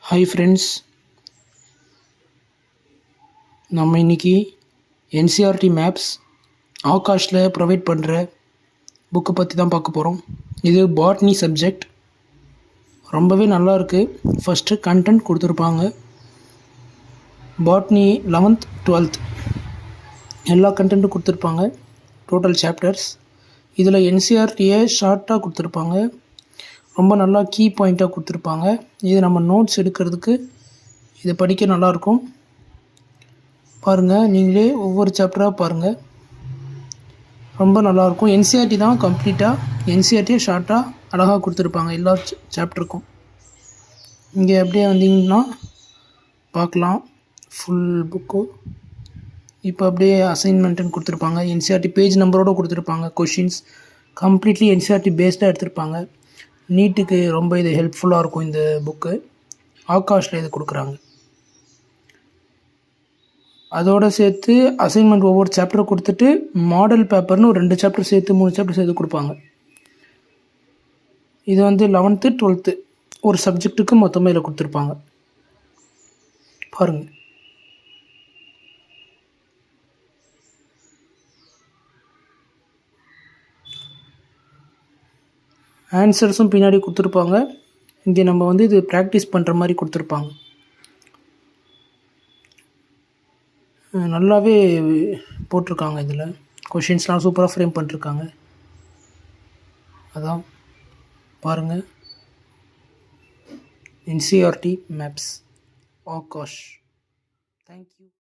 Hi friends, நம்ம இன்றைக்கி NCERT maps ஆகாஷில் provide பண்ணுற புக்கை பற்றி தான் பார்க்க போகிறோம். இது பாட்னி சப்ஜெக்ட், ரொம்பவே நல்லாயிருக்கு. ஃபஸ்ட்டு கண்டென்ட் கொடுத்துருப்பாங்க. பாட்னி 11th 12th எல்லா கண்டென்ட்டும் கொடுத்துருப்பாங்க. Total chapters. இதில் என்சிஆர்டியை ஷார்ட்டாக கொடுத்துருப்பாங்க. ரொம்ப நல்லா கீ பாயிண்ட்டாக கொடுத்துருப்பாங்க. இது நம்ம நோட்ஸ் எடுக்கிறதுக்கு இதை படிக்க நல்லாயிருக்கும். பாருங்கள், நீங்களே ஒவ்வொரு சாப்டராக பாருங்கள், ரொம்ப நல்லாயிருக்கும். என்சிஆர்டி தான் கம்ப்ளீட்டாக. என்சிஆர்டியை ஷார்ட்டாக அழகாக கொடுத்துருப்பாங்க எல்லா சாப்டருக்கும். இங்கே அப்படியே வந்தீங்கன்னா பார்க்கலாம் ஃபுல் புக்கு. இப்போ அப்படியே அசைன்மெண்ட்டுன்னு கொடுத்துருப்பாங்க. என்சிஆர்டி பேஜ் நம்பரோடு கொடுத்துருப்பாங்க. கொஷின்ஸ் கம்ப்ளீட்லி என்சிஆர்டி பேஸ்டாக எடுத்திருப்பாங்க. நீட்டுக்கு ரொம்ப இது ஹெல்ப்ஃபுல்லாக இருக்கும். இந்த புக்கு ஆகாஷில் இது கொடுக்குறாங்க. அதோடு சேர்த்து அசைன்மெண்ட் ஒவ்வொரு சாப்டரை கொடுத்துட்டு மாடல் பேப்பர்னு ஒரு 2 சாப்டர் சேர்த்து 3 சாப்டர் சேர்த்து கொடுப்பாங்க. இது 11th 12th ஒரு சப்ஜெக்ட்டுக்கு மொத்தமாக இதில் கொடுத்துருப்பாங்க. பாருங்கள், ஆன்சர்ஸும் பின்னாடி கொடுத்துருப்பாங்க. இங்கே நம்ம இது ப்ராக்டிஸ் பண்ணுற மாதிரி கொடுத்துருப்பாங்க. நல்லாவே போட்டிருக்காங்க. இதில் கொஷின்ஸ்லாம் சூப்பராக ஃப்ரேம் பண்ணிருக்காங்க. அதான் பாருங்கள், என்சிஆர்டி மேப்ஸ் ஆகாஷ். தேங்க்யூ.